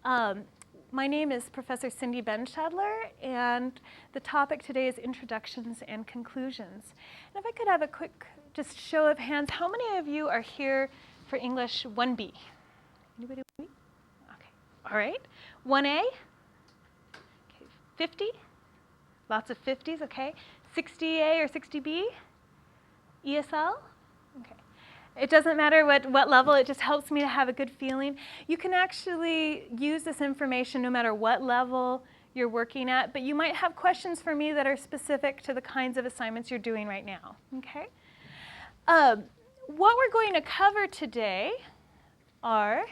Um, my name is Professor Cindy Benshadler, and the topic today is Introductions and Conclusions. And if I could have a quick just show of hands, how many of you are here for English 1B? Anybody 1B? Okay, all right. 1A? Okay, 50? Lots of 50s, okay. 60A or 60B? ESL? Okay. It doesn't matter what level, it just helps me to have a good feeling. You can actually use this information no matter what level you're working at, but you might have questions for me that are specific to the kinds of assignments you're doing right now, okay? What we're going to cover today are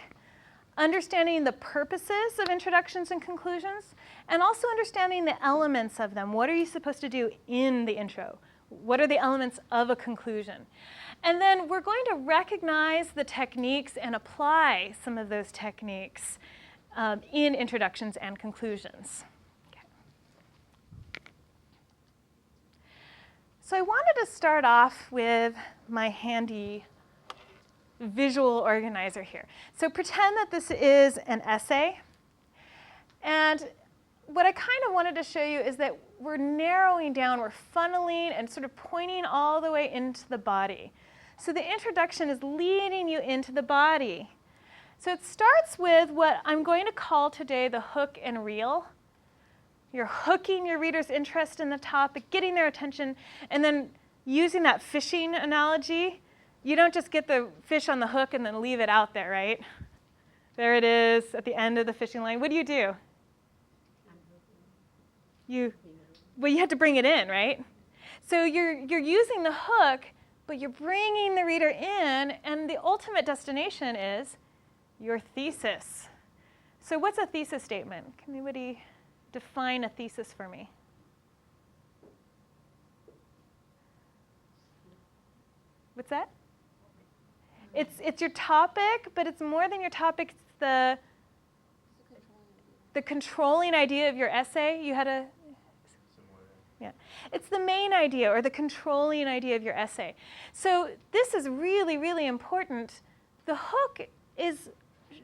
understanding the purposes of introductions and conclusions, and also understanding the elements of them. What are you supposed to do in the intro? What are the elements of a conclusion? And then we're going to recognize the techniques and apply some of those techniques in introductions and conclusions. Okay. So I wanted to start off with my handy visual organizer here. So pretend that this is an essay. And what I kind of wanted to show you is that we're narrowing down, we're funneling and sort of pointing all the way into the body. So the introduction is leading you into the body. So it starts with what I'm going to call today the hook and reel. You're hooking your reader's interest in the topic, getting their attention, and then using that fishing analogy. You don't just get the fish on the hook and then leave it out there, right? There it is at the end of the fishing line. What do? You have to bring it in, right? So you're using the hook, but you're bringing the reader in, and the ultimate destination is your thesis. So what's a thesis statement? Can anybody define a thesis for me? What's that? It's your topic, but it's more than your topic. It's the controlling idea of your essay. You had a... Yeah. It's the main idea or the controlling idea of your essay. So this is really, really important. The hook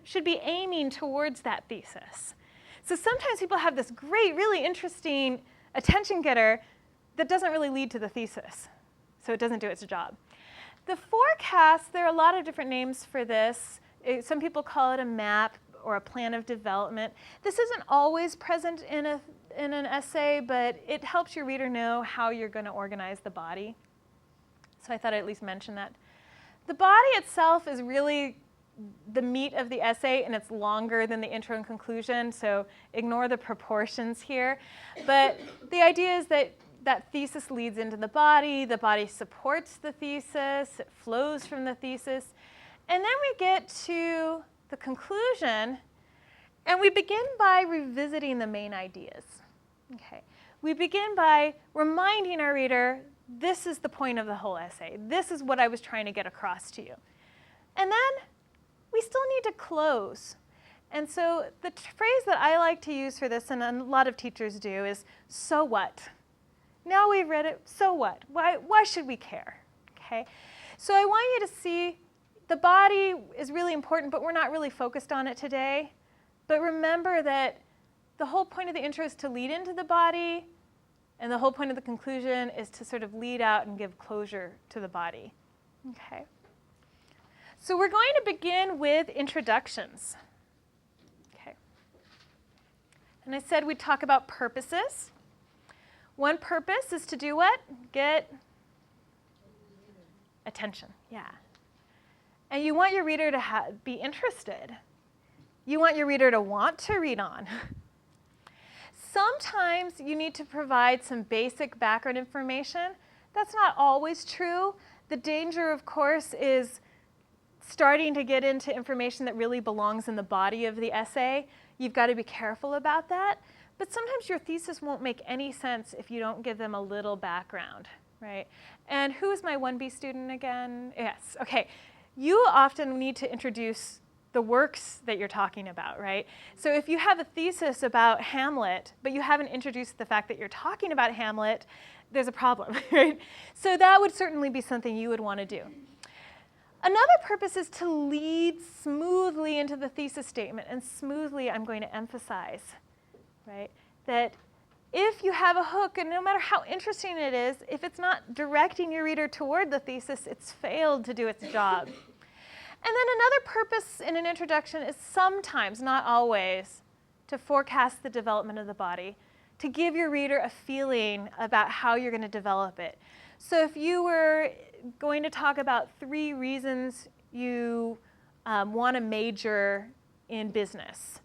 should be aiming towards that thesis. So sometimes people have this great, really interesting attention getter that doesn't really lead to the thesis. So it doesn't do its job. The forecast, there are a lot of different names for this. Some people call it a map or a plan of development. This isn't always present in an essay, but it helps your reader know how you're going to organize the body. So I thought I'd at least mention that. The body itself is really the meat of the essay, and it's longer than the intro and conclusion, so ignore the proportions here. But the idea is that that thesis leads into the body supports the thesis, it flows from the thesis, and then we get to the conclusion, and we begin by revisiting the main ideas. Okay. We begin by reminding our reader, this is the point of the whole essay. This is what I was trying to get across to you. And then we still need to close. And so the phrase that I like to use for this, and a lot of teachers do, is, so what? Now we've read it, so what? Why should we care? Okay. So I want you to see the body is really important, but we're not really focused on it today. But remember that the whole point of the intro is to lead into the body, and the whole point of the conclusion is to sort of lead out and give closure to the body. Okay. So we're going to begin with introductions. Okay. And I said we'd talk about purposes. One purpose is to do what? Get attention. Yeah. And you want your reader to be interested. You want your reader to want to read on. Sometimes you need to provide some basic background information. That's not always true. The danger, of course, is starting to get into information that really belongs in the body of the essay. You've got to be careful about that. But sometimes your thesis won't make any sense if you don't give them a little background, right? And who is my 1B student again? Yes, okay. You often need to introduce the works that you're talking about, right? So if you have a thesis about Hamlet, but you haven't introduced the fact that you're talking about Hamlet, there's a problem, right? So that would certainly be something you would want to do. Another purpose is to lead smoothly into the thesis statement, and smoothly I'm going to emphasize, right? That if you have a hook, and no matter how interesting it is, if it's not directing your reader toward the thesis, it's failed to do its job. And then another purpose in an introduction is sometimes, not always, to forecast the development of the body, to give your reader a feeling about how you're going to develop it. So if you were going to talk about 3 reasons you want to major in business,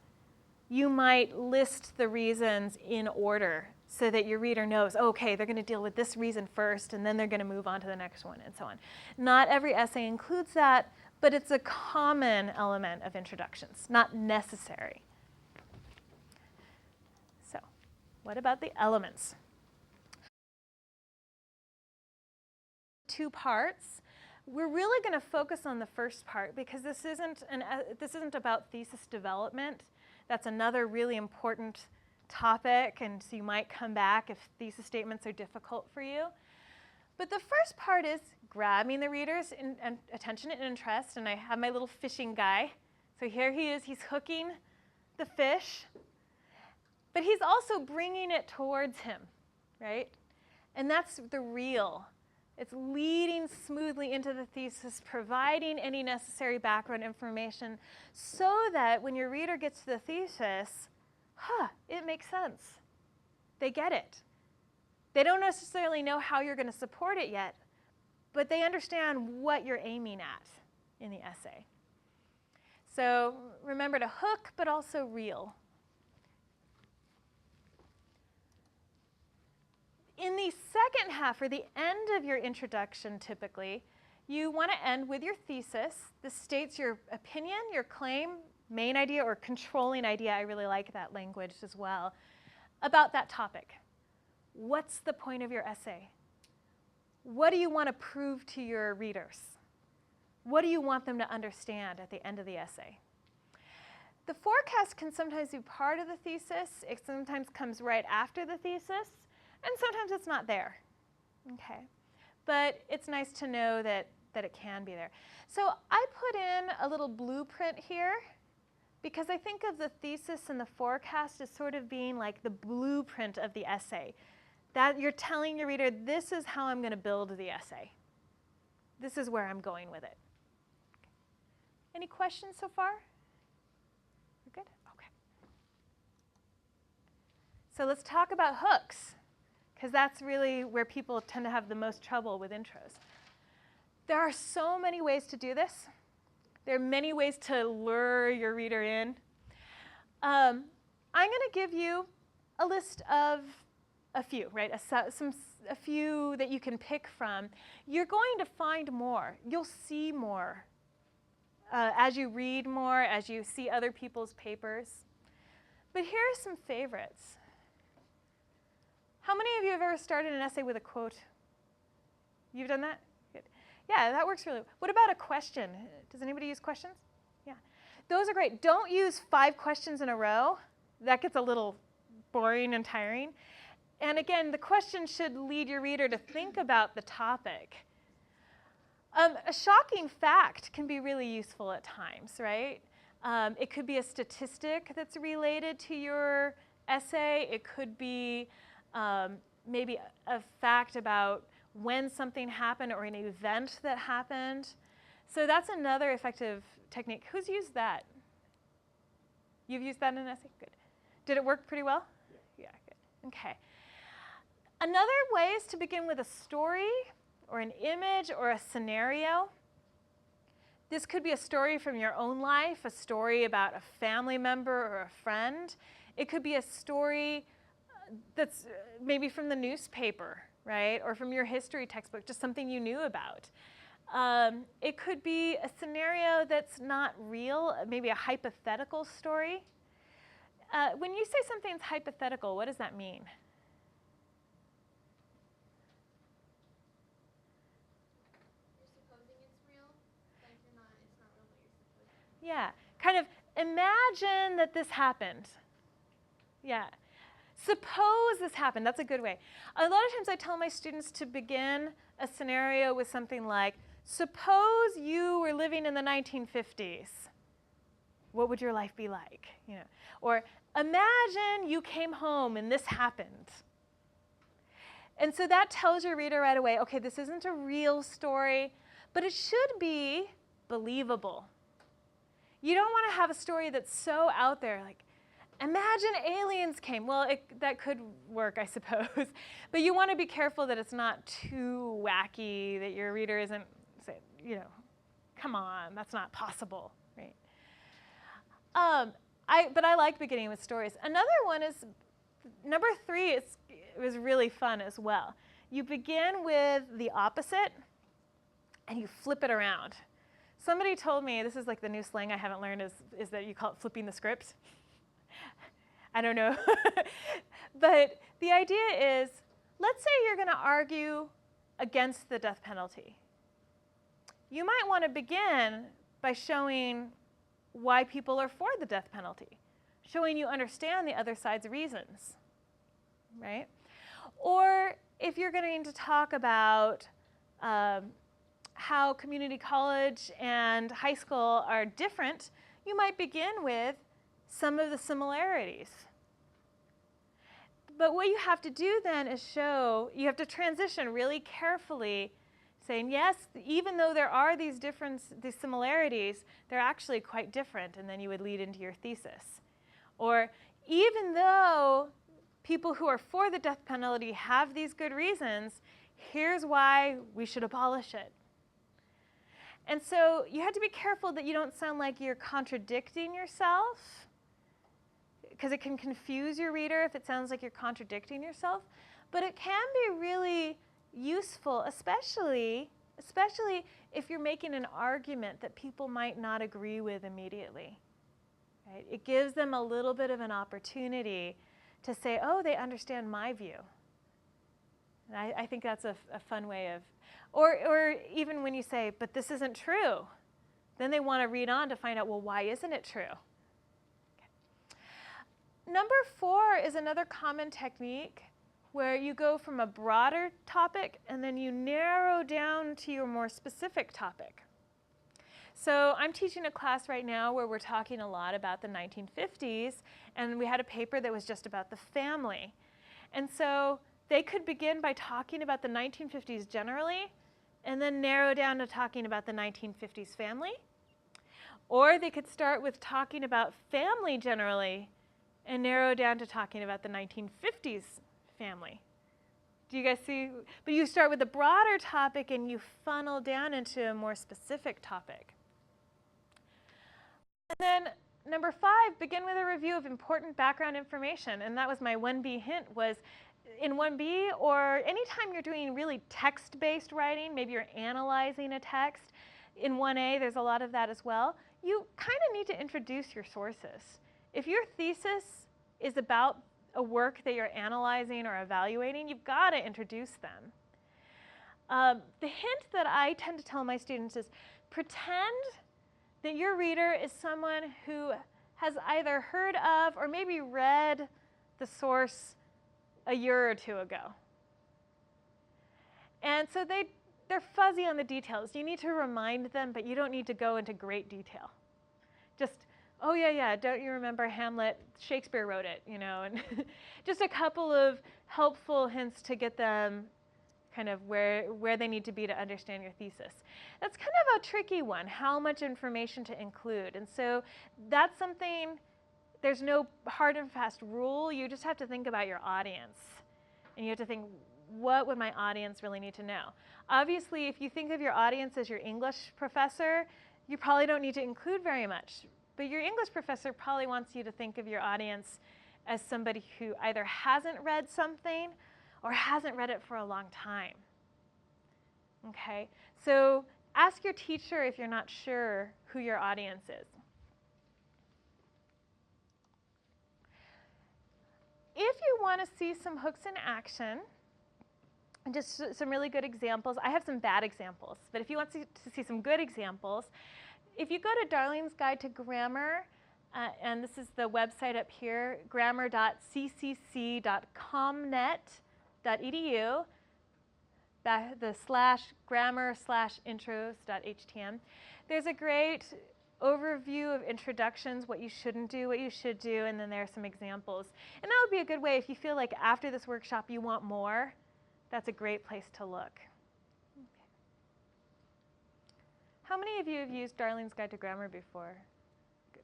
you might list the reasons in order so that your reader knows, okay, they're going to deal with this reason first, and then they're going to move on to the next one, and so on. Not every essay includes that, but it's a common element of introductions, not necessary. So, what about the elements? 2 parts. We're really going to focus on the first part because this isn't about thesis development. That's another really important topic, and so you might come back if thesis statements are difficult for you. But the first part is grabbing the reader's attention and interest, and I have my little fishing guy. So here he is, he's hooking the fish, but he's also bringing it towards him, right? And that's the reel. It's leading smoothly into the thesis, providing any necessary background information so that when your reader gets to the thesis, it makes sense. They get it. They don't necessarily know how you're going to support it yet, but they understand what you're aiming at in the essay. So remember to hook, but also reel. In the second half, or the end of your introduction, typically, you want to end with your thesis. This states your opinion, your claim, main idea, or controlling idea. I really like that language as well, about that topic. What's the point of your essay? What do you want to prove to your readers? What do you want them to understand at the end of the essay? The forecast can sometimes be part of the thesis. It sometimes comes right after the thesis. And sometimes it's not there, okay? But it's nice to know that it can be there. So I put in a little blueprint here because I think of the thesis and the forecast as sort of being like the blueprint of the essay. That you're telling your reader, this is how I'm going to build the essay. This is where I'm going with it. Any questions so far? We're good? Okay. So let's talk about hooks, because that's really where people tend to have the most trouble with intros. There are so many ways to do this. There are many ways to lure your reader in. I'm going to give you a list of a few, right? A few that you can pick from. You're going to find more. You'll see more as you read more, as you see other people's papers. But here are some favorites. How many of you have ever started an essay with a quote? You've done that? Good. Yeah, that works really well. What about a question? Does anybody use questions? Yeah. Those are great. Don't use 5 questions in a row. That gets a little boring and tiring. And again, the question should lead your reader to think about the topic. A shocking fact can be really useful at times, right? It could be a statistic that's related to your essay. It could be maybe a fact about when something happened or an event that happened. So that's another effective technique. Who's used that? You've used that in an essay? Good. Did it work pretty well? Yeah, good. Okay. Another way is to begin with a story or an image or a scenario. This could be a story from your own life, a story about a family member or a friend. It could be a story that's maybe from the newspaper, right? Or from your history textbook, just something you knew about. It could be a scenario that's not real, maybe a hypothetical story. When you say something's hypothetical, what does that mean? You're supposing it's real, but it's not real, but you're supposing. Yeah, kind of imagine that this happened. Yeah. Suppose this happened. That's a good way. A lot of times I tell my students to begin a scenario with something like, suppose you were living in the 1950s. What would your life be like? You know, or imagine you came home and this happened. And so that tells your reader right away, okay, this isn't a real story, but it should be believable. You don't want to have a story that's so out there, like, imagine aliens came. Well, that could work, I suppose. But you want to be careful that it's not too wacky, that your reader isn't saying, you know, come on, that's not possible, right? But I like beginning with stories. Another one is, number 3, it was really fun as well. You begin with the opposite, and you flip it around. Somebody told me, this is like the new slang I haven't learned, is that you call it flipping the script. I don't know. But the idea is, let's say you're going to argue against the death penalty. You might want to begin by showing why people are for the death penalty, showing you understand the other side's reasons, right? Or if you're going to talk about how community college and high school are different, you might begin with some of the similarities. But what you have to do then is you have to transition really carefully, saying, yes, even though there are these similarities, they're actually quite different, and then you would lead into your thesis. Or even though people who are for the death penalty have these good reasons, here's why we should abolish it. And so you have to be careful that you don't sound like you're contradicting yourself, because it can confuse your reader if it sounds like you're contradicting yourself. But it can be really useful, especially if you're making an argument that people might not agree with immediately. Right? It gives them a little bit of an opportunity to say, oh, they understand my view. And I think that's a fun way of, or even when you say, but this isn't true, then they want to read on to find out, well, why isn't it true? Okay. Number 4 is another common technique where you go from a broader topic and then you narrow down to your more specific topic. So I'm teaching a class right now where we're talking a lot about the 1950s, and we had a paper that was just about the family. And so they could begin by talking about the 1950s generally, and then narrow down to talking about the 1950s family. Or they could start with talking about family generally, and narrow down to talking about the 1950s family. Do you guys see? But you start with a broader topic and you funnel down into a more specific topic. And then number 5, begin with a review of important background information. And that was my 1B hint, was in 1B, or anytime you're doing really text-based writing, maybe you're analyzing a text. In 1A, there's a lot of that as well. You kind of need to introduce your sources. If your thesis is about a work that you're analyzing or evaluating, you've got to introduce them. The hint that I tend to tell my students is pretend that your reader is someone who has either heard of or maybe read the source a year or 2 ago. And so they're fuzzy on the details. You need to remind them, but you don't need to go into great detail. Just, oh yeah, don't you remember Hamlet? Shakespeare wrote it, you know, and just a couple of helpful hints to get them kind of where they need to be to understand your thesis. That's kind of a tricky one, how much information to include. And so that's something, there's no hard and fast rule. You just have to think about your audience. And you have to think, what would my audience really need to know? Obviously, if you think of your audience as your English professor, you probably don't need to include very much. But your English professor probably wants you to think of your audience as somebody who either hasn't read something or hasn't read it for a long time. Okay? So ask your teacher if you're not sure who your audience is. If you want to see some hooks in action, and just some really good examples, I have some bad examples, but if you want to see some good examples, if you go to Darling's Guide to Grammar, and this is the website up here, grammar.ccc.comnet.edu, the /grammar/intros.htm. There's a great overview of introductions, what you shouldn't do, what you should do, and then there are some examples. And that would be a good way if you feel like after this workshop you want more. That's a great place to look. Okay. How many of you have used Darlene's Guide to Grammar before? Good.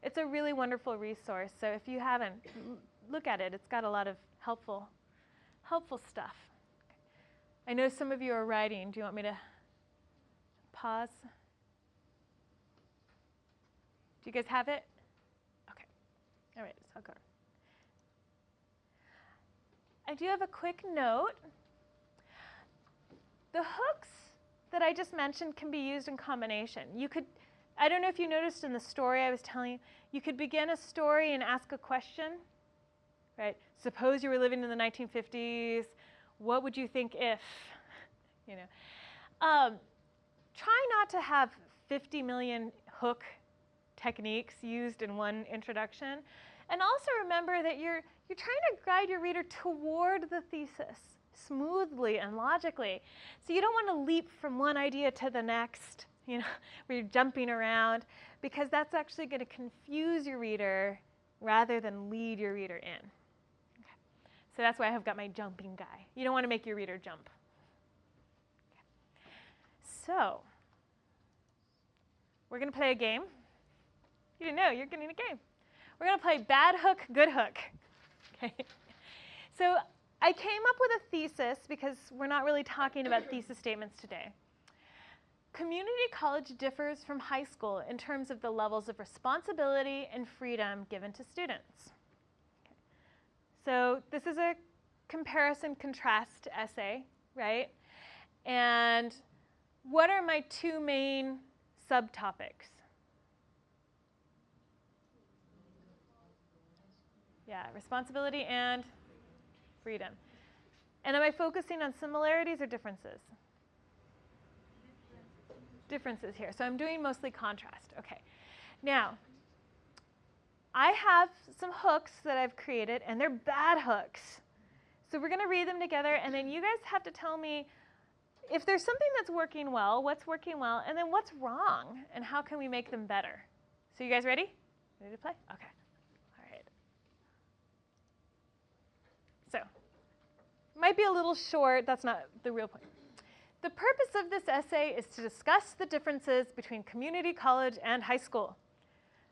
It's a really wonderful resource, so if you haven't, look at it. It's got a lot of helpful stuff. I know some of you are writing. Do you want me to pause? Do you guys have it? Okay. All right, so I'll go. I do have a quick note. The hooks that I just mentioned can be used in combination. You could, I don't know if you noticed in the story I was telling you, you could begin a story and ask a question, right? Suppose you were living in the 1950s. What would you think if, you know? Try not to have 50 million hook techniques used in one introduction. And also remember that you're trying to guide your reader toward the thesis smoothly and logically. So you don't want to leap from one idea to the next, you know, where you're jumping around, because that's actually going to confuse your reader rather than lead your reader in. Okay. So that's why I have got my jumping guy. You don't want to make your reader jump. Okay. So we're going to play a game. You didn't know, you're getting a game. We're going to play bad hook, good hook. Okay. So I came up with a thesis because we're not really talking about thesis statements today. Community college differs from high school in terms of the levels of responsibility and freedom given to students. Okay. So this is a comparison contrast essay, right? And what are my two main subtopics? Yeah, responsibility and freedom. And am I focusing on similarities or differences? Differences here. So I'm doing mostly contrast. Okay. Now, I have some hooks that I've created, and they're bad hooks. So we're going to read them together, and then you guys have to tell me if there's something that's working well, what's working well, and then what's wrong, and how can we make them better. So you guys ready? Ready to play? Okay. So, might be a little short. That's not the real point. The purpose of this essay is to discuss the differences between community college and high school.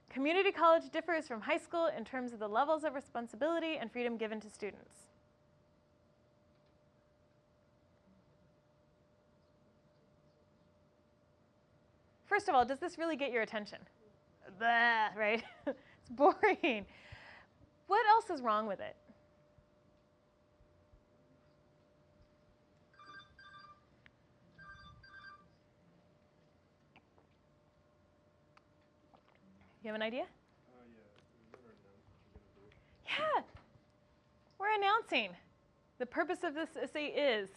Community college differs from high school in terms of the levels of responsibility and freedom given to students. First of all, does this really get your attention? Blah, right? It's boring. What else is wrong with it? You have an idea? Yeah. We're announcing. The purpose of this essay is,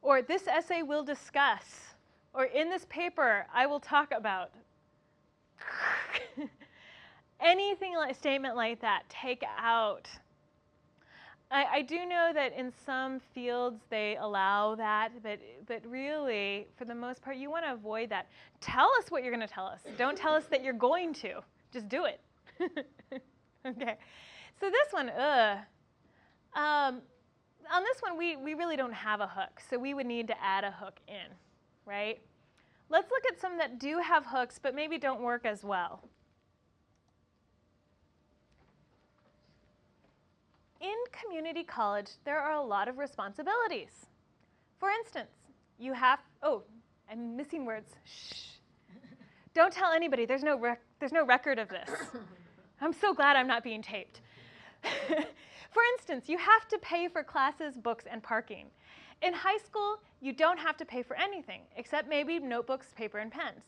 or this essay will discuss, or in this paper I will talk about. Anything like a statement like that, take out. I do know that in some fields they allow that, but really, for the most part, you want to avoid that. Tell us what you're going to tell us. Don't tell us that you're going to. Just do it. Okay. So this one, on this one, we really don't have a hook, so we would need to add a hook in, right? Let's look at some that do have hooks, but maybe don't work as well. In community college, there are a lot of responsibilities. For instance, you have, oh, I'm missing words. Shh. Don't tell anybody. There's no record of this. I'm so glad I'm not being taped. For instance, you have to pay for classes, books, and parking. In high school, you don't have to pay for anything, except maybe notebooks, paper, and pens.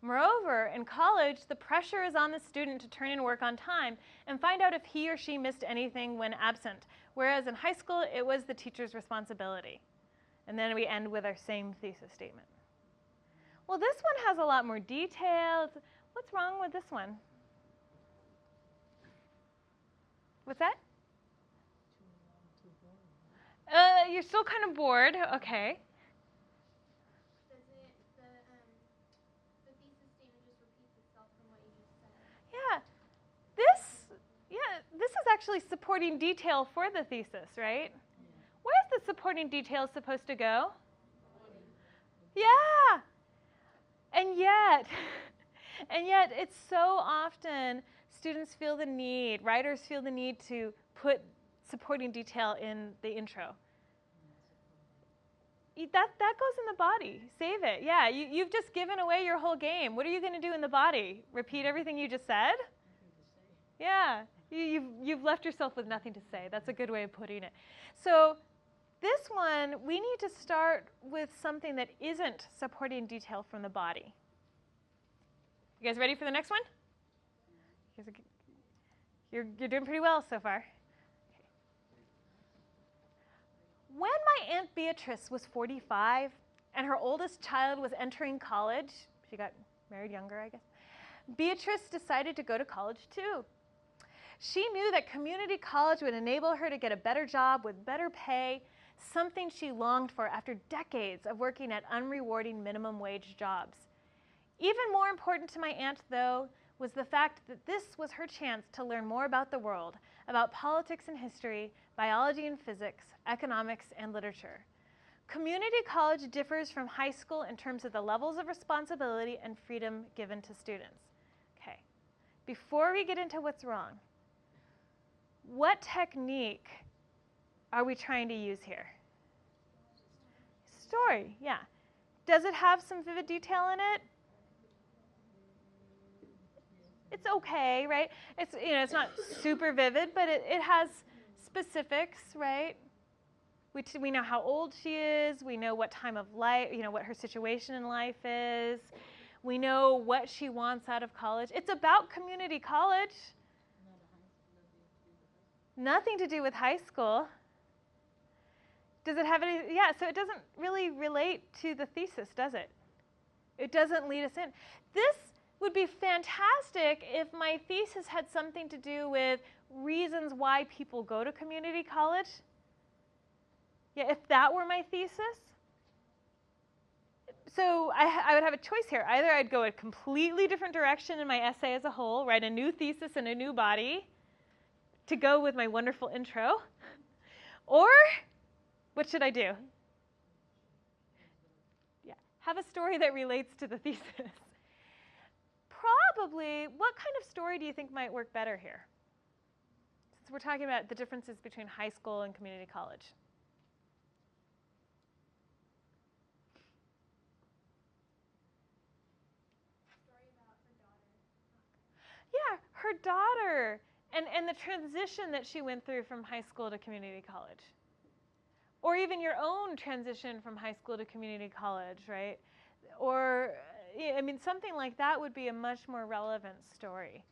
Moreover, in college, the pressure is on the student to turn in work on time and find out if he or she missed anything when absent, whereas in high school, it was the teacher's responsibility. And then we end with our same thesis statement. Well, this one has a lot more details. What's wrong with this one? What's that? you're still kind of bored. Okay. Does it, the thesis statement just repeats itself from what you just said? Yeah. This is actually supporting detail for the thesis, right? Where is the supporting detail supposed to go? Yeah. And yet, it's so often students feel the need, writers feel the need to put supporting detail in the intro. That goes in the body. Save it. Yeah, you've just given away your whole game. What are you going to do in the body? Repeat everything you just said? Yeah, you've left yourself with nothing to say. That's a good way of putting it. So this one, we need to start with something that isn't supporting detail from the body. You guys ready for the next one? You're doing pretty well so far. When my Aunt Beatrice was 45 and her oldest child was entering college, she got married younger, I guess, Beatrice decided to go to college too. She knew that community college would enable her to get a better job with better pay, something she longed for after decades of working at unrewarding minimum wage jobs. Even more important to my aunt, though, was the fact that this was her chance to learn more about the world, about politics and history, biology and physics, economics and literature. Community college differs from high school in terms of the levels of responsibility and freedom given to students. Okay, before we get into what's wrong, what technique are we trying to use here? Story, yeah. Does it have some vivid detail in it? It's okay, right? It's not super vivid, but it has specifics, right? We know how old she is. We know what time of life, what her situation in life is. We know what she wants out of college. It's about community college. Nothing to do with high school. Does it have any? Yeah, so it doesn't really relate to the thesis, does it? It doesn't lead us in. This would be fantastic if my thesis had something to do with reasons why people go to community college. Yeah, if that were my thesis. So I would have a choice here. Either I'd go a completely different direction in my essay as a whole, write a new thesis and a new body to go with my wonderful intro, or what should I do? Yeah, have a story that relates to the thesis. Probably, what kind of story do you think might work better here? Since we're talking about the differences between high school and community college. Story about her daughter. Yeah, her daughter and the transition that she went through from high school to community college. Or even your own transition from high school to community college, right? Or, something like that would be a much more relevant story.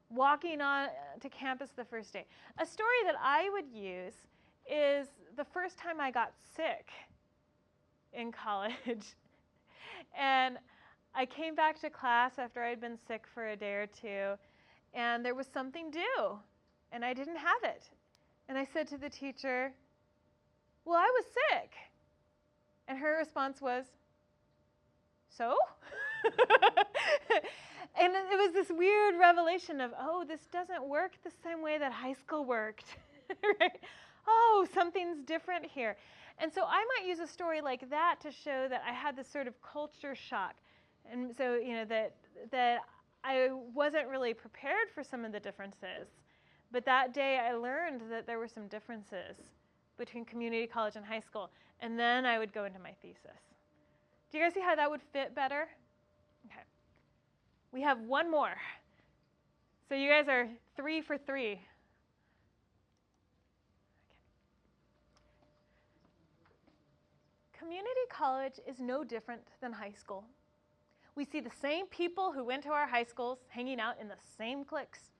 Walking on to campus the first day. A story that I would use is the first time I got sick in college. And I came back to class after I'd been sick for a day or two, and there was something due, and I didn't have it. And I said to the teacher, "Well, I was sick." And her response was, "So?" And it was this weird revelation of, oh, this doesn't work the same way that high school worked. Right? Oh, something's different here. And so I might use a story like that to show that I had this sort of culture shock. And so, that I wasn't really prepared for some of the differences. But that day I learned that there were some differences between community college and high school. And then I would go into my thesis. Do you guys see how that would fit better? Okay. We have one more. So you guys are 3 for 3. Okay. Community college is no different than high school. We see the same people who went to our high schools hanging out in the same cliques.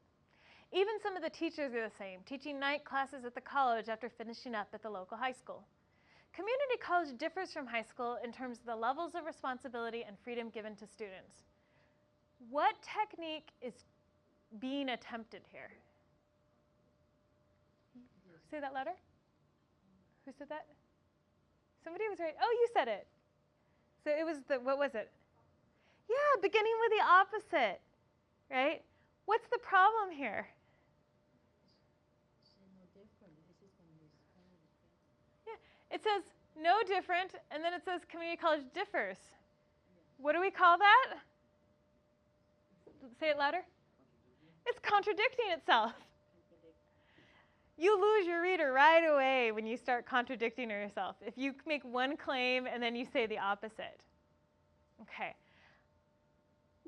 Even some of the teachers are the same, teaching night classes at the college after finishing up at the local high school. Community college differs from high school in terms of the levels of responsibility and freedom given to students. What technique is being attempted here? Say that louder. Who said that? Somebody was right. Oh, you said it. So it was what was it? Yeah, beginning with the opposite, right? What's the problem here? Yeah, it says no different, and then it says community college differs. What do we call that? Say it louder. It's contradicting itself. You lose your reader right away when you start contradicting yourself. If you make one claim and then you say the opposite. Okay.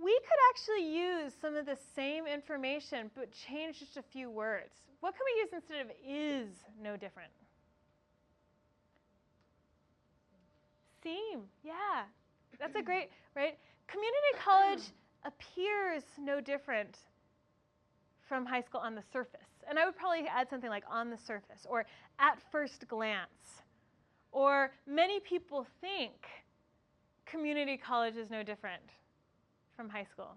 We could actually use some of the same information but change just a few words. What can we use instead of is no different? Seem, yeah. That's a great, right? Community college appears no different from high school on the surface. And I would probably add something like on the surface or at first glance. Or many people think community college is no different from high school.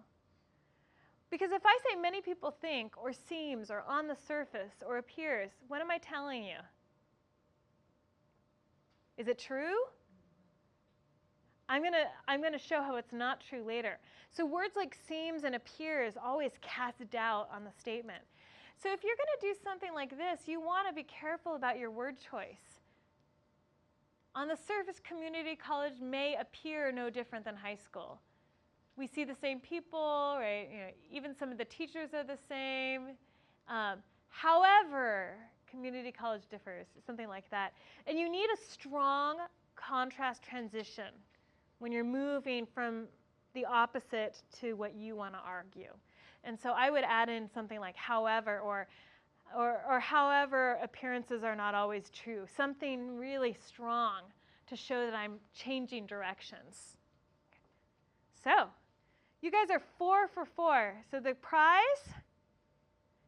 Because if I say many people think or seems or on the surface or appears, what am I telling you? Is it true? I'm going to show how it's not true later. So words like seems and appears always cast doubt on the statement. So if you're going to do something like this, you want to be careful about your word choice. On the surface, community college may appear no different than high school. We see the same people, right? You know, even some of the teachers are the same. However, community college differs, something like that. And you need a strong contrast transition when you're moving from the opposite to what you want to argue. And so I would add in something like however or however appearances are not always true. Something really strong to show that I'm changing directions. So, you guys are 4 for 4. So the prize,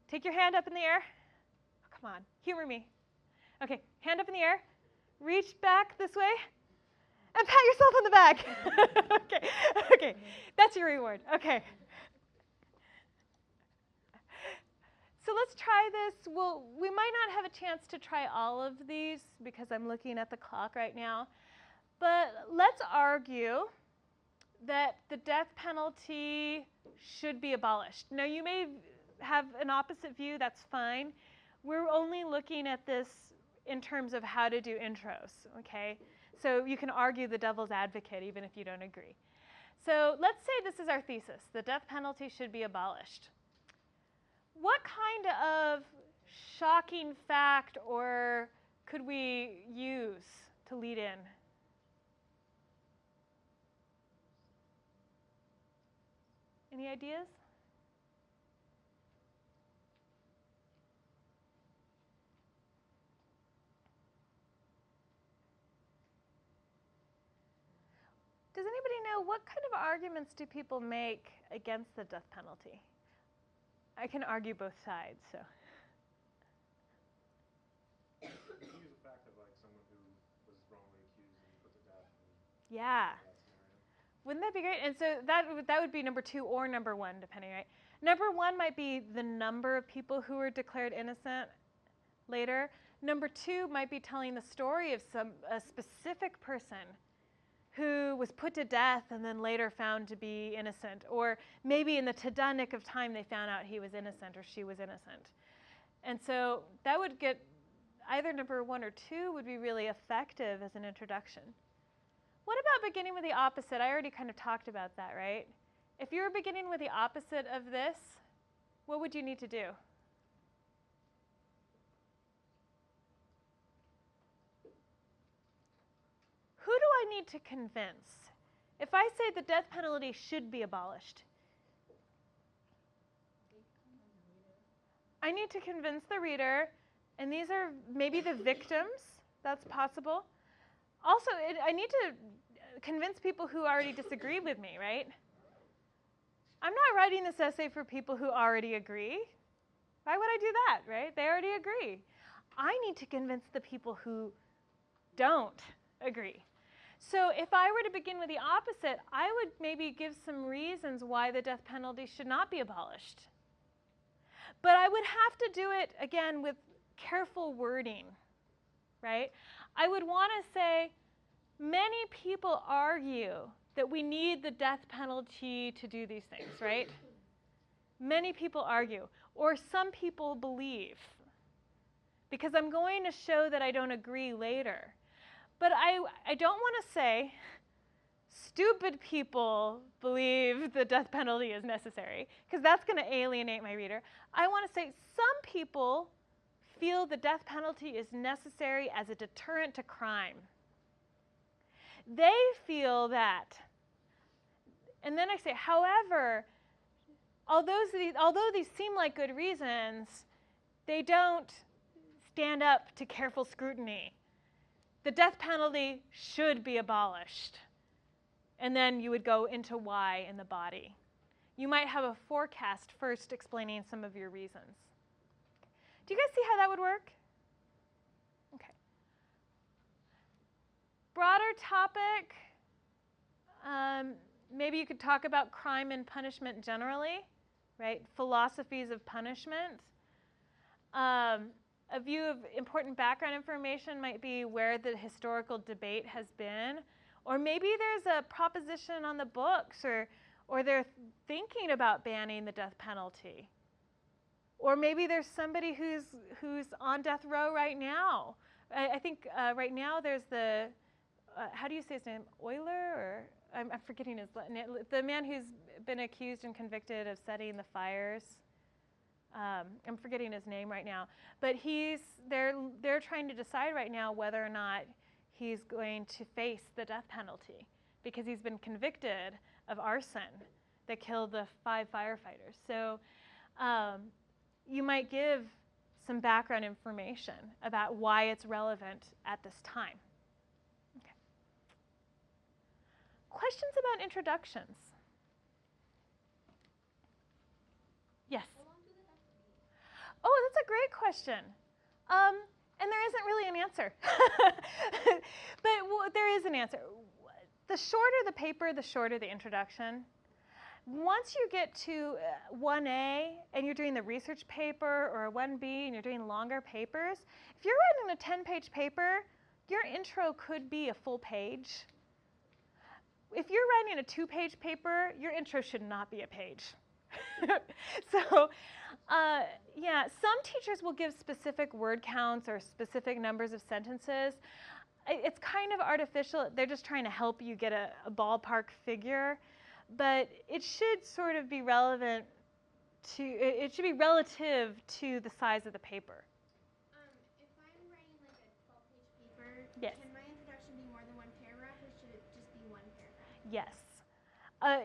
take your hand up in the air. Oh, come on, humor me. Okay, hand up in the air. Reach back this way. And pat yourself on the back. okay, that's your reward. Okay. So let's try this. Well, we might not have a chance to try all of these because I'm looking at the clock right now. But let's argue that the death penalty should be abolished. Now, you may have an opposite view. That's fine. We're only looking at this in terms of how to do intros, okay? So you can argue the devil's advocate even if you don't agree. So let's say this is our thesis. The death penalty should be abolished. What kind of shocking fact or could we use to lead in? Any ideas? Does anybody know what kind of arguments do people make against the death penalty? I can argue both sides, so. You use the fact of like someone who was wrongly accused and put to death. Yeah. Wouldn't that be great? And so that would be number 2 or number 1, depending, right? Number 1 might be the number of people who were declared innocent later. Number 2 might be telling the story of a specific person who was put to death and then later found to be innocent. Or maybe in the tada nick of time they found out he was innocent or she was innocent. And so that would get either number 1 or 2 would be really effective as an introduction. What about beginning with the opposite? I already kind of talked about that, right? If you were beginning with the opposite of this, what would you need to do? Who do I need to convince? If I say the death penalty should be abolished, I need to convince the reader, and these are maybe the victims. That's possible. Also, I need to convince people who already disagree with me, right? I'm not writing this essay for people who already agree. Why would I do that, right? They already agree. I need to convince the people who don't agree. So if I were to begin with the opposite, I would maybe give some reasons why the death penalty should not be abolished. But I would have to do it, again, with careful wording, right? I would want to say, Many people argue that we need the death penalty to do these things, right? Many people argue, or some people believe, because I'm going to show that I don't agree later. But I don't want to say stupid people believe the death penalty is necessary, because that's going to alienate my reader. I want to say some people feel the death penalty is necessary as a deterrent to crime. They feel that. And then I say, however, although these seem like good reasons, they don't stand up to careful scrutiny. The death penalty should be abolished. And then you would go into why in the body. You might have a forecast first explaining some of your reasons. Do you guys see how that would work? Okay. Broader topic. Maybe you could talk about crime and punishment generally, right? Philosophies of punishment. A view of important background information might be where the historical debate has been. Or maybe there's a proposition on the books, or they're thinking about banning the death penalty. Or maybe there's somebody who's on death row right now. I think right now there's the, how do you say his name? Euler? Or I'm forgetting his name. The man who's been accused and convicted of setting the fires. I'm forgetting his name right now. But they're trying to decide right now whether or not he's going to face the death penalty because he's been convicted of arson that killed the 5 firefighters. So you might give some background information about why it's relevant at this time. Okay. Questions about introductions? Yes? How long do they have to be? Oh, that's a great question. And there isn't really an answer. But there is an answer. The shorter the paper, the shorter the introduction. Once you get to 1A and you're doing the research paper, or a 1B and you're doing longer papers, if you're writing a 10-page paper, your intro could be a full page. If you're writing a 2-page paper, your intro should not be a page. So, yeah, some teachers will give specific word counts or specific numbers of sentences. It's kind of artificial. They're just trying to help you get a ballpark figure. But it should sort of be relevant to, it should be relative to the size of the paper. If I'm writing like a 12-page paper, Yes. can my introduction be more than one paragraph, or should it just be one paragraph? Yes.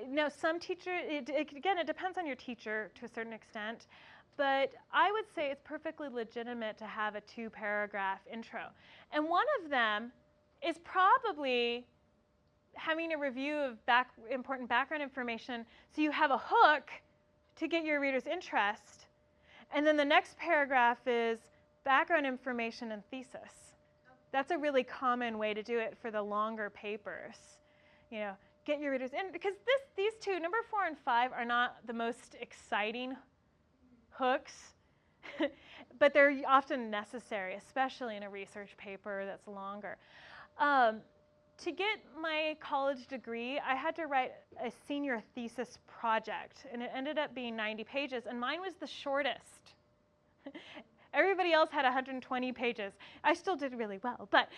Now, some teachers, again, it depends on your teacher to a certain extent, but I would say it's perfectly legitimate to have a 2-paragraph intro. And one of them is probably having a review of important background information so you have a hook to get your reader's interest. And then the next paragraph is background information and thesis. That's a really common way to do it for the longer papers. You know, get your readers in, because these two, number 4 and 5, are not the most exciting hooks, but they're often necessary, especially in a research paper that's longer. To get my college degree, I had to write a senior thesis project, and it ended up being 90 pages, and mine was the shortest. Everybody else had 120 pages. I still did really well, but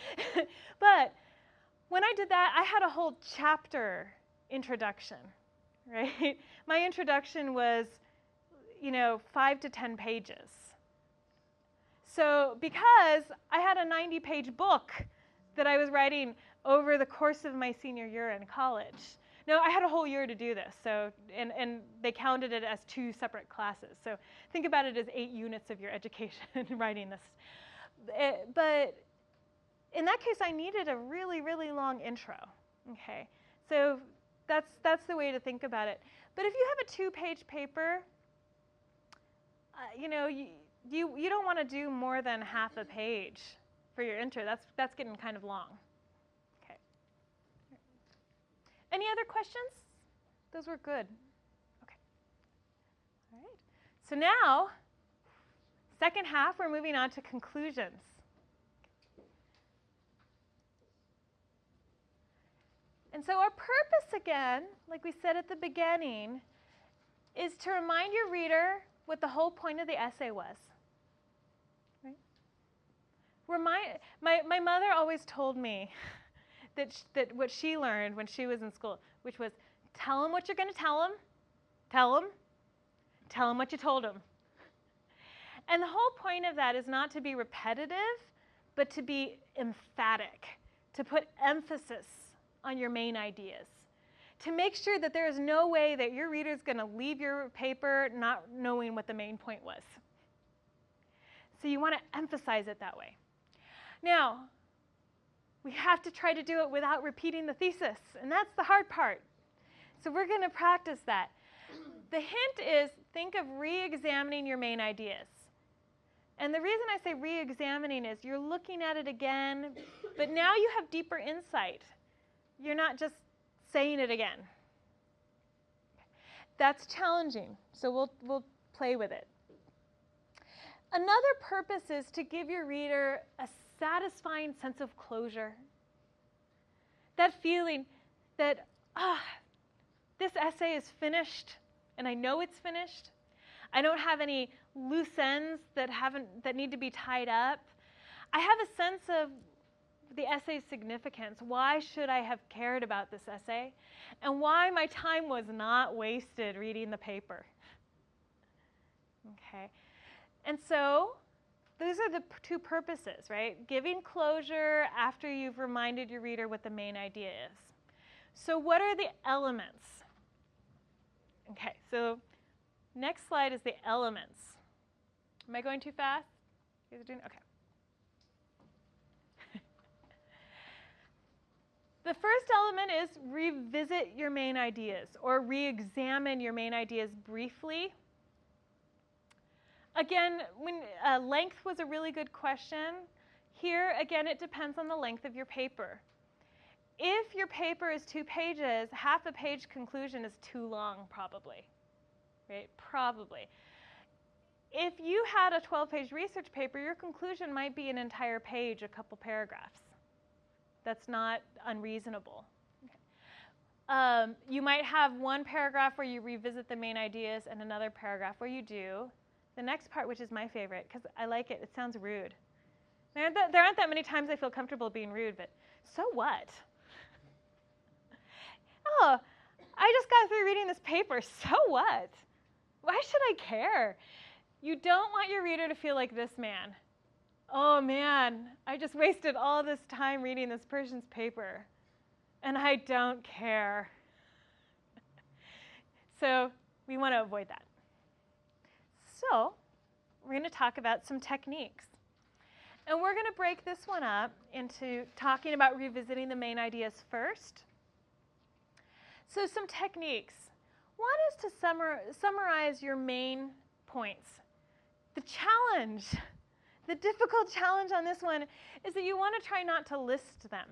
when I did that, I had a whole chapter introduction, right? My introduction was, 5 to 10 pages. So because I had a 90-page book that I was writing over the course of my senior year in college. Now, I had a whole year to do this, so and they counted it as 2 separate classes. So think about it as 8 units of your education writing this. But in that case, I needed a really, really long intro. Okay, so that's the way to think about it. But if you have a 2-page paper, you don't want to do more than half a page for your intro. That's getting kind of long. Okay. Any other questions? Those were good. Okay. All right. So now, second half, we're moving on to conclusions. And so our purpose, again, like we said at the beginning, is to remind your reader what the whole point of the essay was. Right? My mother always told me that what she learned when she was in school, which was tell them what you're going to tell them, tell them what you told them. And the whole point of that is not to be repetitive, but to be emphatic, to put emphasis on your main ideas, to make sure that there is no way that your reader is going to leave your paper not knowing what the main point was. So you want to emphasize it that way. Now, we have to try to do it without repeating the thesis, and that's the hard part. So we're going to practice that. The hint is think of re-examining your main ideas. And the reason I say re-examining is you're looking at it again, but now you have deeper insight. You're not just saying it again. That's challenging, so we'll play with it. Another purpose is to give your reader a satisfying sense of closure. That feeling that, this essay is finished, and I know it's finished. I don't have any loose ends that need to be tied up. I have a sense of the essay's significance. Why should I have cared about this essay? And why my time was not wasted reading the paper. Okay. And so those are the two purposes, right? Giving closure after you've reminded your reader what the main idea is. So what are the elements? Okay, so next slide is the elements. Am I going too fast? You guys are doing okay. The first element is revisit your main ideas or re-examine your main ideas briefly. Again, length was a really good question. Here, again, it depends on the length of your paper. If your paper is 2 pages, half a page conclusion is too long, probably. Right? Probably. If you had a 12-page research paper, your conclusion might be an entire page, a couple paragraphs. That's not unreasonable. Okay. You might have one paragraph where you revisit the main ideas and another paragraph where you do the next part, which is my favorite, because I like it. It sounds rude. There aren't that many times I feel comfortable being rude, but so what? Oh, I just got through reading this paper. So what? Why should I care? You don't want your reader to feel like this man. Oh man, I just wasted all this time reading this person's paper, and I don't care. So we want to avoid that. So we're going to talk about some techniques. And we're going to break this one up into talking about revisiting the main ideas first. So some techniques. One is to summarize your main points. The challenge, the difficult challenge on this one is that you want to try not to list them.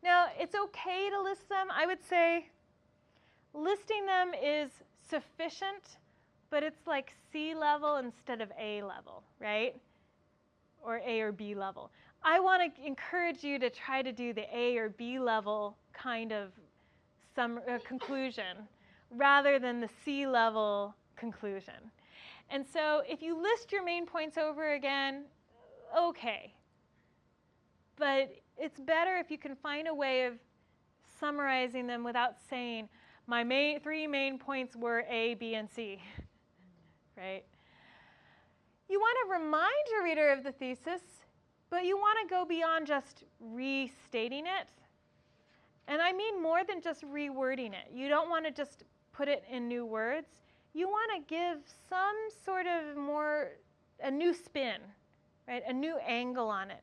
Now, it's okay to list them. I would say listing them is sufficient, but it's like C level instead of A level, right? Or A or B level. I want to encourage you to try to do the A or B level kind of conclusion rather than the C level conclusion. And so if you list your main points over again, okay. But it's better if you can find a way of summarizing them without saying, my 3 main points were A, B, and C, right? You want to remind your reader of the thesis, but you want to go beyond just restating it. And I mean more than just rewording it. You don't want to just put it in new words. You want to give some sort of a new spin, right? A new angle on it,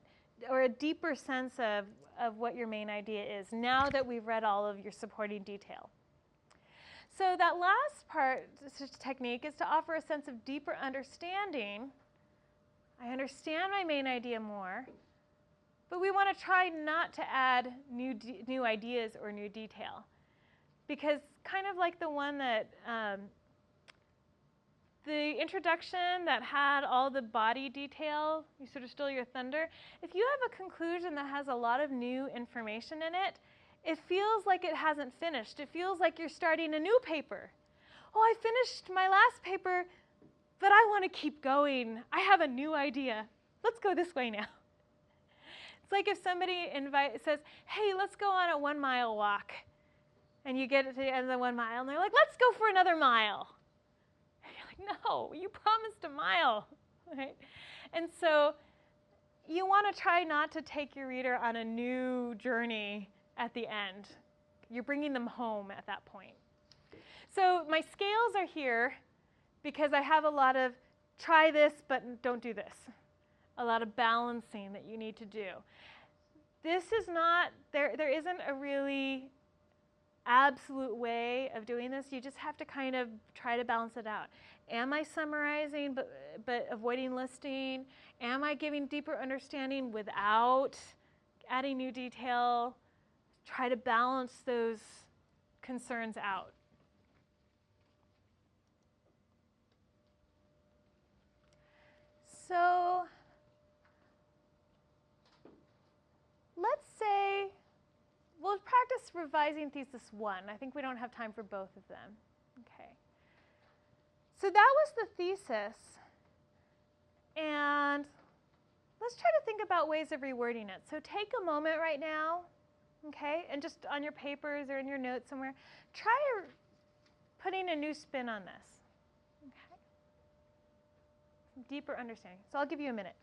or a deeper sense of what your main idea is now that we've read all of your supporting detail. So that last part, this technique, is to offer a sense of deeper understanding. I understand my main idea more, but we want to try not to add new ideas or new detail. Because kind of like the one that, the introduction that had all the body detail, you sort of stole your thunder. If you have a conclusion that has a lot of new information in it, It feels like it hasn't finished. It feels like you're starting a new paper. Oh, I finished my last paper, but I want to keep going. I have a new idea. Let's go this way now. It's like if somebody says, hey, let's go on a 1 mile walk. And you get to the end of the 1 mile, and they're like, let's go for another mile. And you're like, no, you promised a mile. Right? And so you want to try not to take your reader on a new journey at the end. You're bringing them home at that point. So my scales are here because I have a lot of try this, but don't do this. A lot of balancing that you need to do. This is not, there isn't a really absolute way of doing this. You just have to kind of try to balance it out. Am I summarizing but avoiding listing? Am I giving deeper understanding without adding new detail? Try to balance those concerns out. So let's say we'll practice revising thesis 1. I think we don't have time for both of them. Okay. So that was the thesis. And let's try to think about ways of rewording it. So take a moment right now, okay, and just on your papers or in your notes somewhere, try putting a new spin on this. Okay. Some deeper understanding. So I'll give you a minute.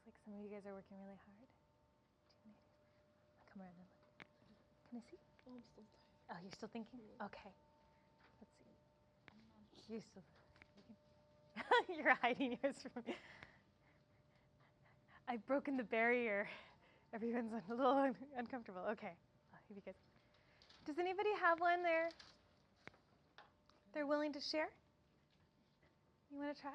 Looks like some of you guys are working really hard. Come around and look. Can I see? Oh, I'm still tired. Oh, you're still thinking? Okay. Let's see. You're still thinking? You're hiding yours from me. I've broken the barrier. Everyone's a little uncomfortable. Okay. I'll give you guys. Does anybody have one they're willing to share? You want to try?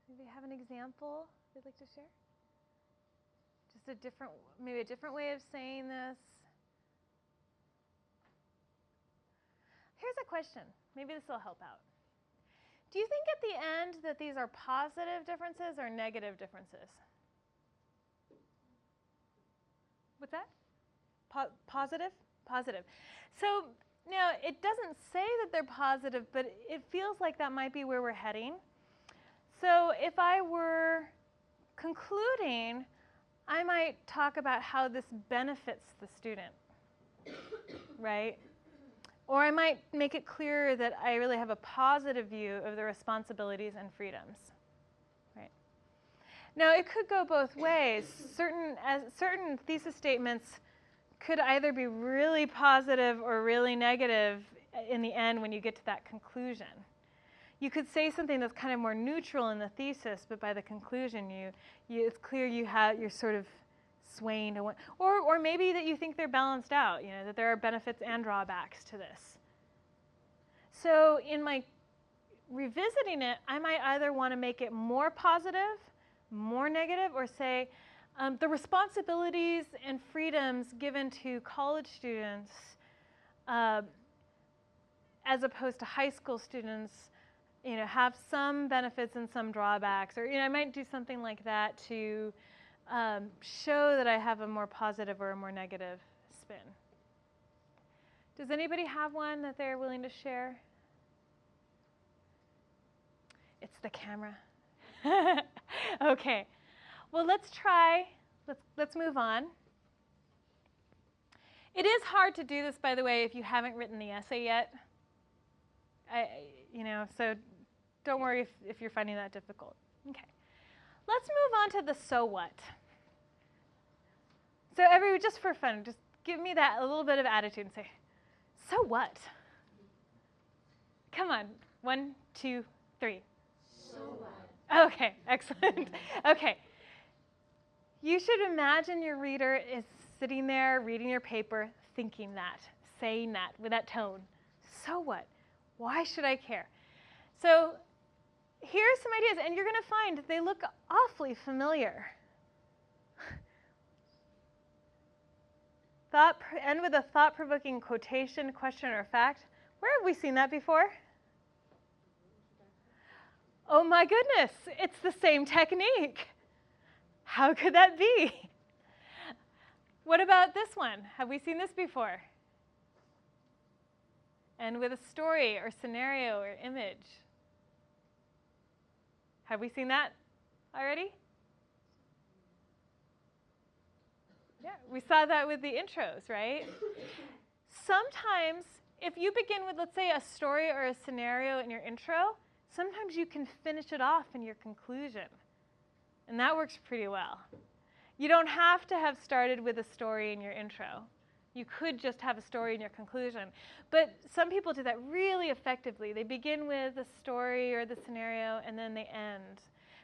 Do they have an example they'd like to share? Just maybe a different way of saying this. Here's a question. Maybe this will help out. Do you think at the end that these are positive differences or negative differences? What's that? Positive? Positive. So now it doesn't say that they're positive, but it feels like that might be where we're heading. So if I were concluding, I might talk about how this benefits the student, right? Or I might make it clearer that I really have a positive view of the responsibilities and freedoms, right? Now, it could go both ways. Certain thesis statements could either be really positive or really negative in the end when you get to that conclusion. You could say something that's kind of more neutral in the thesis, but by the conclusion, it's clear you're sort of swaying to one, or maybe that you think they're balanced out, that there are benefits and drawbacks to this. So in my revisiting it, I might either want to make it more positive, more negative, or say the responsibilities and freedoms given to college students as opposed to high school students, have some benefits and some drawbacks, or I might do something like that to show that I have a more positive or a more negative spin. Does anybody have one that they're willing to share? It's the camera. Okay. Well, let's try. Let's move on. It is hard to do this, by the way, if you haven't written the essay yet. So don't worry if you're finding that difficult. Okay. Let's move on to the so what. So just for fun, just give me a little bit of attitude and say, so what? Come on, 1, 2, 3. So what? Okay, excellent. Okay. You should imagine your reader is sitting there reading your paper, thinking that, saying that with that tone. So what? Why should I care? So here's some ideas, and you're going to find they look awfully familiar. End with a thought-provoking quotation, question, or fact. Where have we seen that before? Oh my goodness, it's the same technique. How could that be? What about this one? Have we seen this before? And with a story or scenario or image. Have we seen that already? Yeah, we saw that with the intros, right? Sometimes, if you begin with, let's say, a story or a scenario in your intro, sometimes you can finish it off in your conclusion. And that works pretty well. You don't have to have started with a story in your intro. You could just have a story in your conclusion. But some people do that really effectively. They begin with the story or the scenario, and then they end.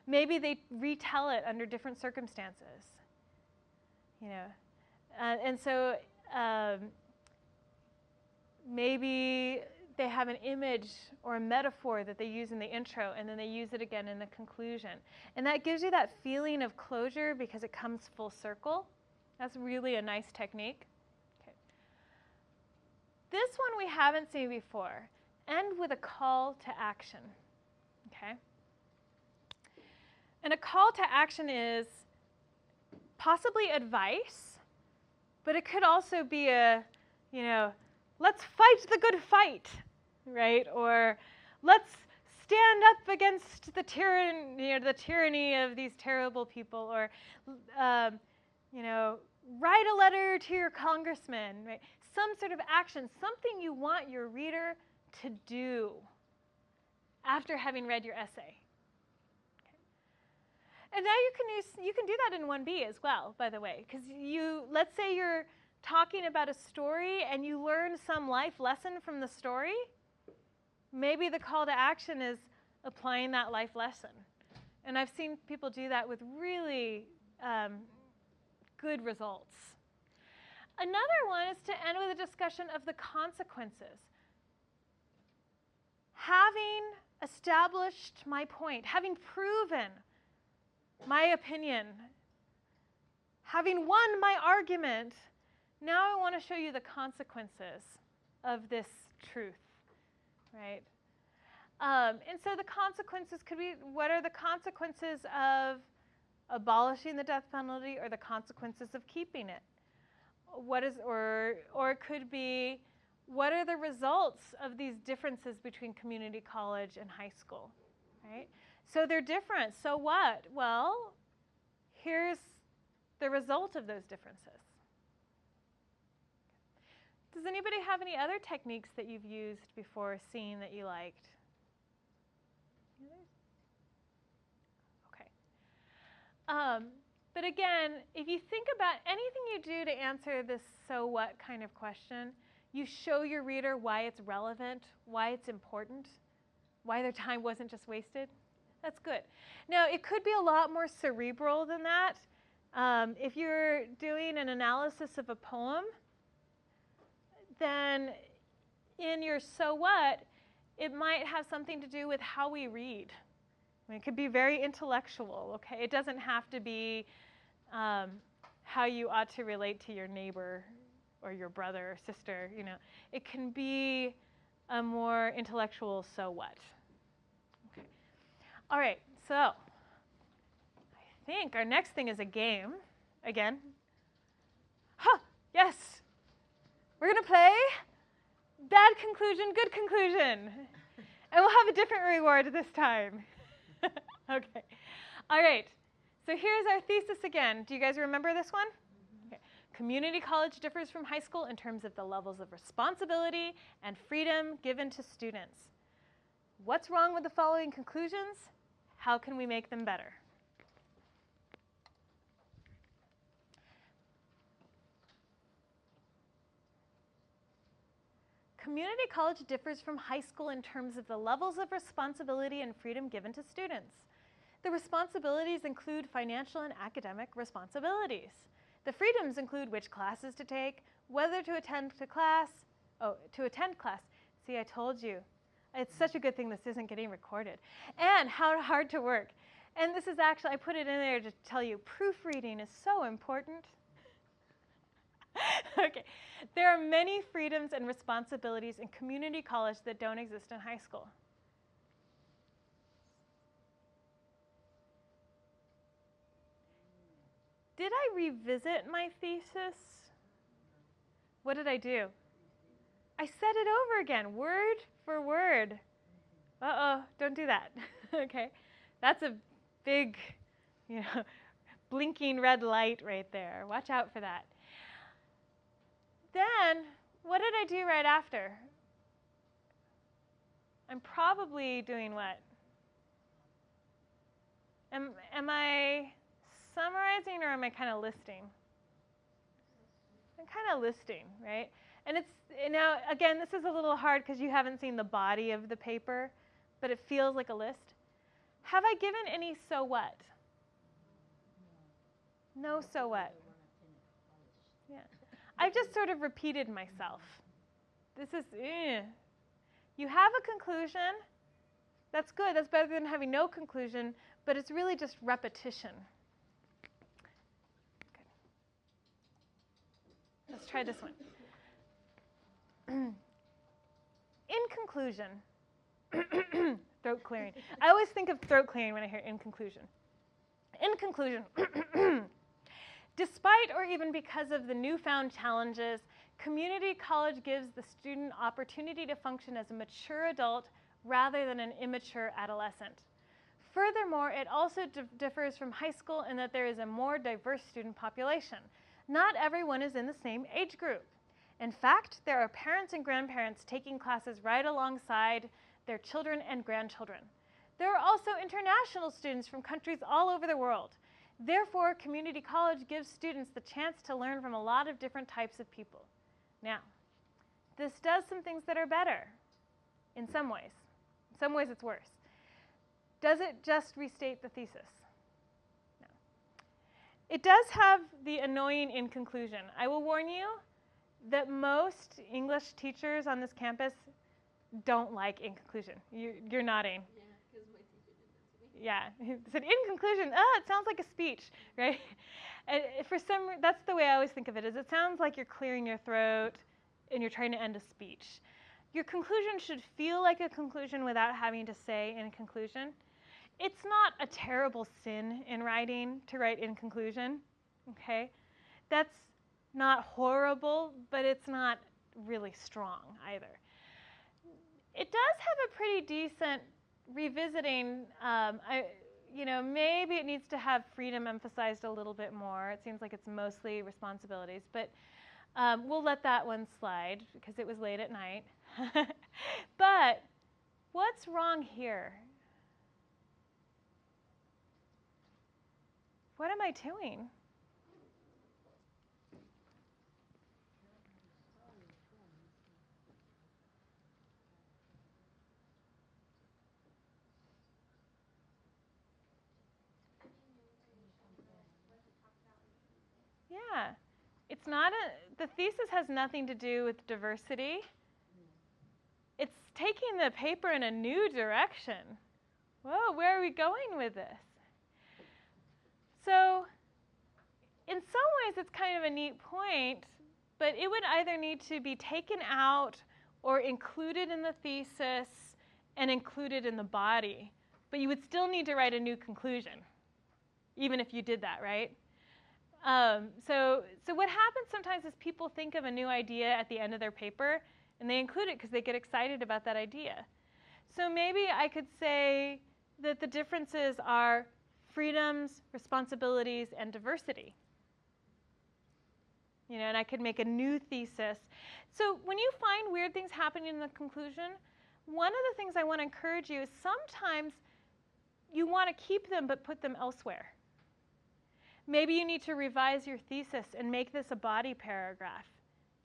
Maybe they retell it under different circumstances. You know, and so maybe they have an image or a metaphor that they use in the intro, and then they use it again in the conclusion. And that gives you that feeling of closure because it comes full circle. That's really a nice technique. Okay. This one we haven't seen before. End with a call to action. Okay? And a call to action is possibly advice, but it could also be a, let's fight the good fight, right? Or let's stand up against the tyranny of these terrible people, or, write a letter to your congressman, right? Some sort of action, something you want your reader to do after having read your essay. And now you can do that in 1B as well, by the way, because let's say you're talking about a story and you learn some life lesson from the story. Maybe the call to action is applying that life lesson. And I've seen people do that with really good results. Another one is to end with a discussion of the consequences. Having established my point, having proven my opinion, having won my argument, now I want to show you the consequences of this truth, right? And so the consequences could be, what are the consequences of abolishing the death penalty or the consequences of keeping it? Or it could be, what are the results of these differences between community college and high school, right? So they're different. So what? Well, here's the result of those differences. Does anybody have any other techniques that you've used before, seen that you liked? Okay. But again, if you think about anything you do to answer this so what kind of question, you show your reader why it's relevant, why it's important, why their time wasn't just wasted. That's good. Now, it could be a lot more cerebral than that. If you're doing an analysis of a poem, then in your so what, it might have something to do with how we read. I mean, it could be very intellectual, okay? It doesn't have to be how you ought to relate to your neighbor or your brother or sister, It can be a more intellectual so what. Okay. All right, so I think our next thing is a game again. Yes. We're going to play bad conclusion, good conclusion. And we'll have a different reward this time. Okay. All right. So here's our thesis again. Do you guys remember this one? Okay. Community college differs from high school in terms of the levels of responsibility and freedom given to students. What's wrong with the following conclusions? How can we make them better? Community college differs from high school in terms of the levels of responsibility and freedom given to students. The responsibilities include financial and academic responsibilities. The freedoms include which classes to take, whether to attend class. See, I told you. It's such a good thing this isn't getting recorded. And how hard to work. And this is actually, I put it in there to tell you, proofreading is so important. Okay, there are many freedoms and responsibilities in community college that don't exist in high school. Did I revisit my thesis? What did I do? I said it over again, word for word. Uh-oh, don't do that. Okay, that's a big, blinking red light right there. Watch out for that. Then, what did I do right after? I'm probably doing what? Am I summarizing or am I kind of listing? I'm kind of listing, right? And it's, now, again, this is a little hard because you haven't seen the body of the paper, but it feels like a list. Have I given any so what? No so what. Yeah. I've just sort of repeated myself. This is, You have a conclusion. That's good. That's better than having no conclusion, but it's really just repetition. Good. Let's try this one. In conclusion, throat clearing. I always think of throat clearing when I hear in conclusion. In conclusion, despite or even because of the newfound challenges, community college gives the student opportunity to function as a mature adult rather than an immature adolescent. Furthermore, it also differs from high school in that there is a more diverse student population. Not everyone is in the same age group. In fact, there are parents and grandparents taking classes right alongside their children and grandchildren. There are also international students from countries all over the world. Therefore, community college gives students the chance to learn from a lot of different types of people. Now, this does some things that are better in some ways. In some ways, it's worse. Does it just restate the thesis? No. It does have the annoying in conclusion. I will warn you that most English teachers on this campus don't like in conclusion. You're nodding. Yeah, because my teacher did that to me. Yeah, he said in conclusion, it sounds like a speech, right? And that's the way I always think of it, is it sounds like you're clearing your throat and you're trying to end a speech. Your conclusion should feel like a conclusion without having to say in conclusion. It's not a terrible sin in writing to write in conclusion, okay? That's not horrible, but it's not really strong either. It does have a pretty decent revisiting. Maybe it needs to have freedom emphasized a little bit more. It seems like it's mostly responsibilities, but we'll let that one slide because it was late at night. But what's wrong here? What am I doing? Yeah, it's not the thesis has nothing to do with diversity. It's taking the paper in a new direction. Whoa, where are we going with this? So, in some ways, it's kind of a neat point, but it would either need to be taken out or included in the thesis and included in the body. But you would still need to write a new conclusion, even if you did that, right? So what happens sometimes is people think of a new idea at the end of their paper, and they include it because they get excited about that idea. So maybe I could say that the differences are freedoms, responsibilities, and diversity. And I could make a new thesis. So when you find weird things happening in the conclusion, one of the things I want to encourage you is sometimes you want to keep them but put them elsewhere. Maybe you need to revise your thesis and make this a body paragraph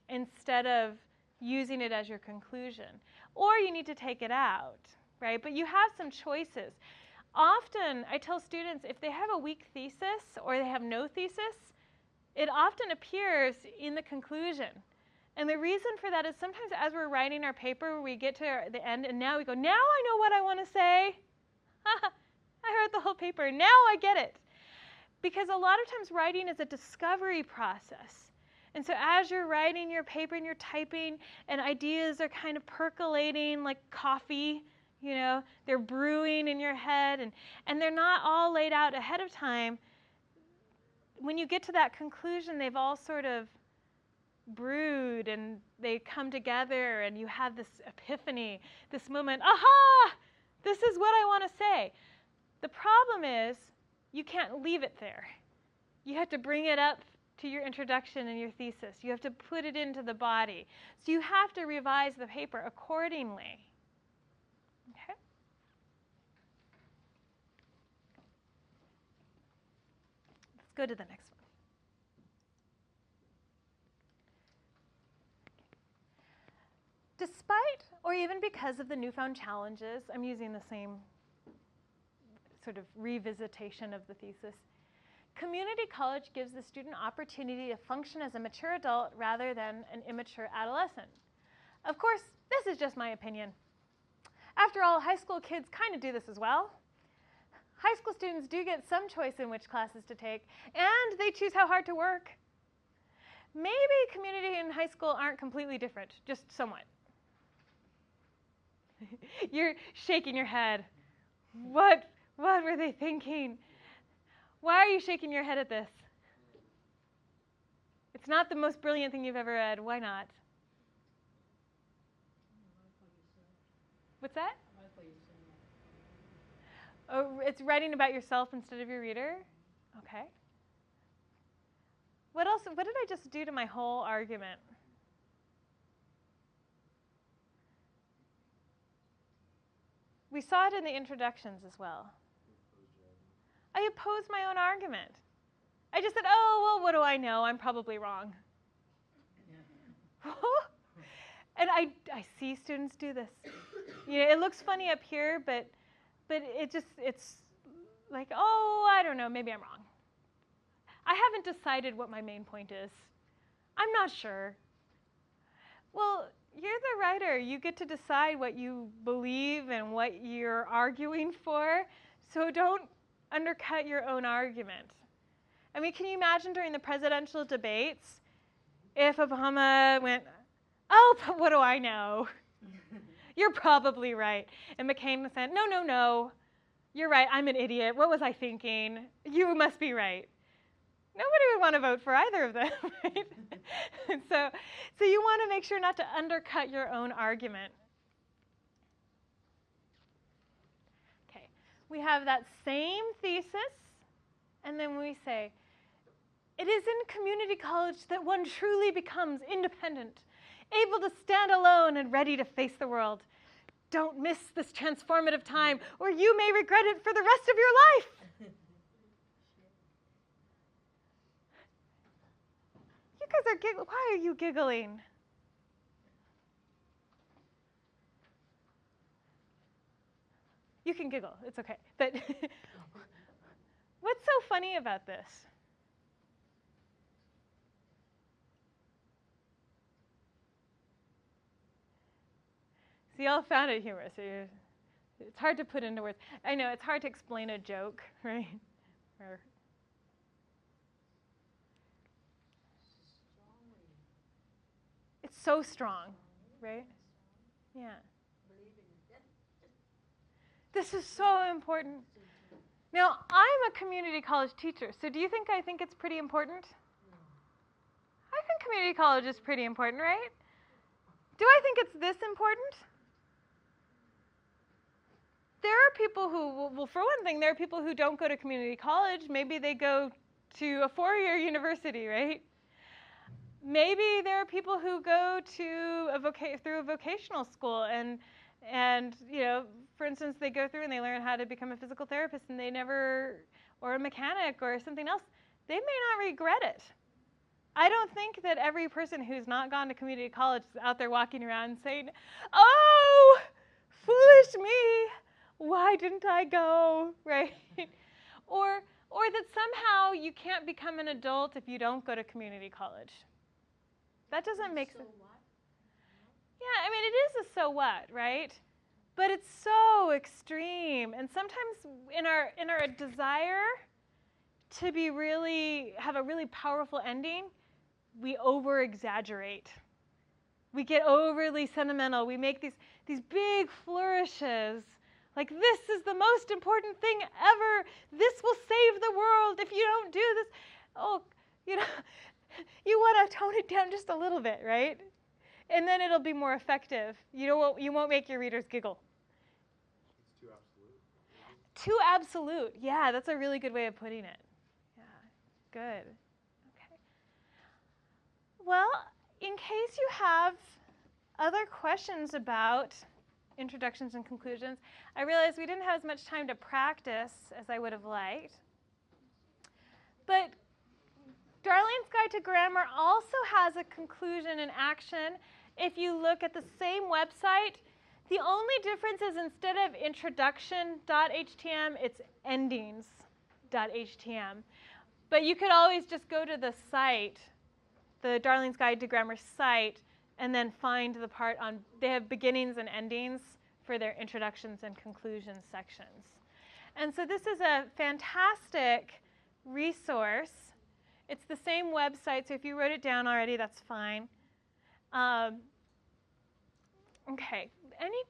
instead of using it as your conclusion. Or you need to take it out, right? But you have some choices. Often, I tell students, if they have a weak thesis or they have no thesis, it often appears in the conclusion. And the reason for that is sometimes as we're writing our paper, we get to the end, and now we go, now I know what I want to say. I heard the whole paper. Now I get it. Because a lot of times writing is a discovery process. And so as you're writing your paper and you're typing and ideas are kind of percolating like coffee, you know, they're brewing in your head and they're not all laid out ahead of time. When you get to that conclusion, they've all sort of brewed and they come together and you have this epiphany, this moment, aha, this is what I want to say. The problem is you can't leave it there. You have to bring it up to your introduction and your thesis. You have to put it into the body. So you have to revise the paper accordingly. Okay? Let's go to the next one. Despite, or even because of the newfound challenges, I'm using the same sort of revisitation of the thesis. Community college gives the student opportunity to function as a mature adult rather than an immature adolescent. Of course, this is just my opinion. After all, high school kids kind of do this as well. High school students do get some choice in which classes to take, and they choose how hard to work. Maybe community and high school aren't completely different, just somewhat. You're shaking your head. What were they thinking? Why are you shaking your head at this? It's not the most brilliant thing you've ever read. Why not? What's that? Oh, it's writing about yourself instead of your reader? Okay. What else? What did I just do to my whole argument? We saw it in the introductions as well. I opposed my own argument. I just said, oh, well, what do I know? I'm probably wrong. And I see students do this. You know, it looks funny up here, but it's like, oh, I don't know, maybe I'm wrong. I haven't decided what my main point is. I'm not sure. Well, you're the writer. You get to decide what you believe and what you're arguing for. So don't undercut your own argument. I mean, can you imagine during the presidential debates if Obama went, oh, but what do I know? You're probably right. And McCain said, no, you're right. I'm an idiot. What was I thinking? You must be right. Nobody would want to vote for either of them, right? So you want to make sure not to undercut your own argument. Okay, we have that same thesis, and then we say, it is in community college that one truly becomes independent, able to stand alone and ready to face the world. Don't miss this transformative time, or you may regret it for the rest of your life. You guys are giggling. Why are you giggling? You can giggle. It's okay. But what's so funny about this? See, y'all found it humorous. It's hard to put into words. I know, it's hard to explain a joke, right? It's so strong, right? Yeah. This is so important. Now, I'm a community college teacher, so do you think I think it's pretty important? I think community college is pretty important, right? Do I think it's this important? There are people who, well, for one thing, there are people who don't go to community college. Maybe they go to a four-year university, right? Maybe there are people who go to through a vocational school and you know, for instance, they go through and they learn how to become a physical therapist and they never, or a mechanic or something else, they may not regret it. I don't think that every person who's not gone to community college is out there walking around saying, "Oh, foolish me, why didn't I go?" Right? Or that somehow you can't become an adult if you don't go to community college. That doesn't make sense. So what? Yeah, I mean, it is a so what, right? But it's so extreme. And sometimes in our desire to have a really powerful ending, we over exaggerate. We get overly sentimental. We make these big flourishes. Like, this is the most important thing ever. This will save the world if you don't do this. Oh, you know, you want to tone it down just a little bit, right? And then it'll be more effective. You won't make your readers giggle. It's too absolute. Too absolute. Yeah, that's a really good way of putting it. Yeah, good. Okay. Well, in case you have other questions about introductions and conclusions, I realized we didn't have as much time to practice as I would have liked. But Darlene's Guide to Grammar also has a conclusion and action. If you look at the same website, the only difference is instead of introduction.htm, it's endings.htm. But you could always just go to the site, the Darlene's Guide to Grammar site, and then find the part on, they have beginnings and endings for their introductions and conclusions sections. And so this is a fantastic resource. It's the same website, so if you wrote it down already, that's fine. Okay, any